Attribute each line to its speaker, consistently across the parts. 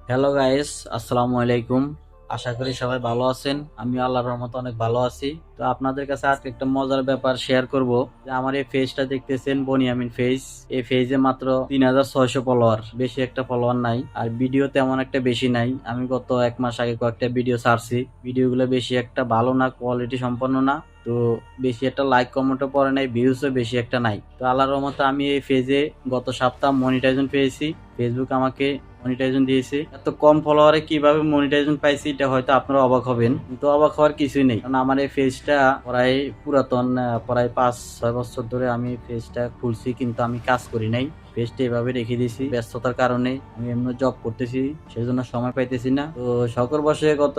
Speaker 1: Hello guys, আসসালামু আলাইকুম। আশা করি সবাই ভালো আছেন। আমি আল্লাহর রহমতে অনেক ভালো আছি। তো আপনাদের কাছে আজকে একটা মজার ব্যাপার শেয়ার করব যে আমার এই পেজটা দেখতেছেন বনিয়ামিন পেজ। এই পেজে মাত্র 3600 ফলোয়ার, বেশি একটা ফলোয়ার নাই, আর ভিডিও তেমন একটা বেশি নাই। আমি গত এক মাস আগে কয়েকটা ভিডিও ছাড়ছি, ভিডিওগুলো বেশি একটা ভালো না, কোয়ালিটি সম্পন্ন না। তো বেশি একটা লাইক কমেন্টও পড়ে নাই, ভিউজও বেশি একটা নাই। তো আল্লাহর রহমতে আমি এই পেজে গত সপ্তাহ মনিটাইজেশন পেয়েছি। ফেসবুক আমাকে মনিটাইজেশন দিয়েছে। এত কম ফলোয়ারে কিভাবে মনিটাইজেশন পাইছি এটা হয়তো আপনারা অবাক হবেন, কিন্তু অবাক হওয়ার কিছুই নেই, কারণ আমার এই পেজটা প্রায় পুরাতন, প্রায় 5-6 বছর ধরে আমি পেজটা খুলছি, কিন্তু আমি কাজ করি নাই। পেজটা এভাবে রেখে দিয়েছি, ব্যস্ততার কারণে আমি এমনি জব করতেছি, সেজন্য সময় পাইতেছি না। তো শখের বসে গত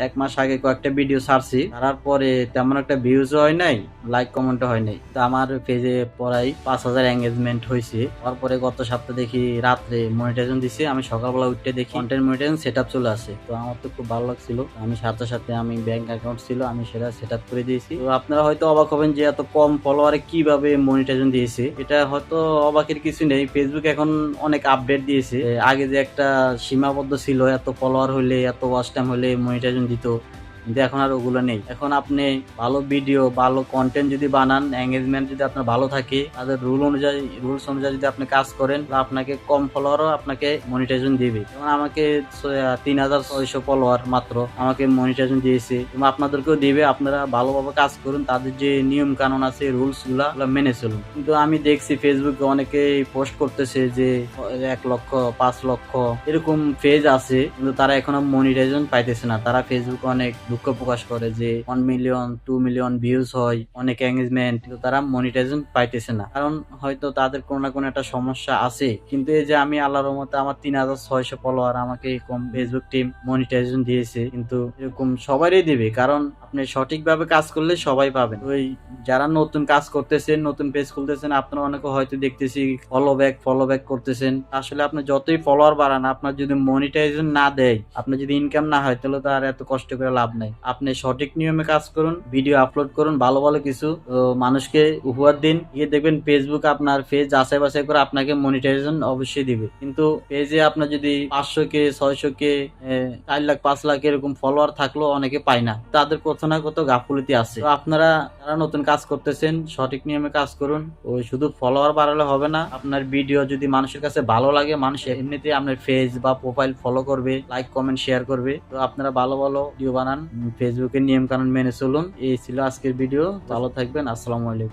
Speaker 1: এক মাস আগে কয়েকটা ভিডিও ছাড়ছি, ছাড়ার পরে তেমন একটা ভিউজও হয় নাই, লাইক কমেন্টও হয় নাই। তো আমার পেজে প্রায় 5000 এঙ্গেজমেন্ট হয়েছে। তারপরে গত সপ্তাহে দেখি রাত্রে মনিটাইজেশন দিছে, আমি সকালবেলা উঠতে দেখি কন্টেন্ট মনিটাইজেশন সেটআপ চলে আসে। তো আমার তো খুব ভালো লাগছিল, আমি সাথে সাথে আমি ব্যাংক অ্যাকাউন্ট ছিল, আমি সেটা সেটআপ করে দিয়েছি। তো আপনারা হয়তো অবাক হবেন যে এত কম ফলোয়ারে কিভাবে মনিটাইজেশন দিয়েছে। এটা হয়তো অবাকের কিছু নেই, ফেসবুক এখন অনেক আপডেট দিয়েছে। আগে যে একটা সীমাবদ্ধ ছিল, এত ফলোয়ার হলে, এত ওয়াচ টাইম হলে মনিটাইজেশন দিত, কিন্তু এখন আর ওগুলো নেই। এখন আপনি ভালো ভিডিও, ভালো কন্টেন্ট যদি বানান, এঙ্গেজমেন্ট যদি আপনার ভালো থাকে, তাদের রুলস অনুযায়ী যদি আপনি কাজ করেন, তাহলে আপনাকে কম ফলোয়ারও আপনাকে মনিটাইজেশন দিবে। যেমন আমাকে 3600 ফলোয়ার মাত্র আমাকে মনিটাইজেশন দিয়েছে, এবং আপনাদেরকেও দিবে। আপনারা ভালোভাবে কাজ করুন, তাদের যে নিয়ম কানুন আছে, রুলস গুলা মেনে চলুন। কিন্তু আমি দেখছি ফেসবুকে অনেকে পোস্ট করতেছে যে 1 লক্ষ, 5 লক্ষ এরকম পেজ আছে, কিন্তু তারা এখনো মনিটাইজেশন পাইতেছে না। তারা ফেসবুকে অনেক দুঃখ প্রকাশ করে যে 1 মিলিয়ন, 2 মিলিয়ন ভিউজ হয়, অনেক এঙ্গেজমেন্ট, কিন্তু তারা মনিটাইজেশন পাইতেছে না। কারণ হয়তো তাদের কোনো না কোনো একটা সমস্যা আছে। কিন্তু এই যে আমি আল্লাহর রহমতে আমার 3600 ফলোয়ার, আমাকে কম ফেসবুক টিম মনিটাইজেশন দিয়েছে। কিন্তু এরকম সবারই দিবে, কারণ আপনি সঠিকভাবে কাজ করলে সবাই পাবেন। ওই যারা নতুন কাজ করতেছেন, নতুন পেজ খুলতেছেন, আপনারা অনেকে হয়তো দেখতেছি ফলো ব্যাক করতেছেন। আসলে আপনি যতই ফলোয়ার বাড়ান, আপনার যদি মনিটাইজেশন না দেয়, আপনার যদি ইনকাম না হয়, তাহলে তো আর এত কষ্ট করে লাভ নাই। আপনি সঠিক নিয়মে কাজ করুন, ভিডিও আপলোড করুন, ভালো ভালো কিছু মানুষকে উপহার দিন, গিয়ে দেখবেন ফেসবুক আপনার পেজ যাচাই বাছাই করে আপনাকে মনিটাইজেশন অবশ্যই দিবে। কিন্তু পেজে আপনার যদি 500 কে, 600 কে, 4 লাখ, 5 লাখ এরকম ফলোয়ার থাকলেও অনেকে পায় না। তাদের কোথাও না কোথাও গাফুলতি আছে। তো আপনারা যারা নতুন কাজ করতেছেন, সঠিক নিয়মে কাজ করুন। ওই শুধু ফলোয়ার বাড়ালে হবে না, আপনার ভিডিও যদি মানুষের কাছে ভালো লাগে, মানুষ এমনিতেই আপনার পেজ বা প্রোফাইল ফলো করবে, লাইক কমেন্ট শেয়ার করবে। তো আপনারা ভালো ভালো ভিডিও বানান, ফেসবুকের নিয়ম কানুন মেনে চলুন। এই ছিল আজকের ভিডিও। ভালো থাকবেন। আসসালামু আলাইকুম।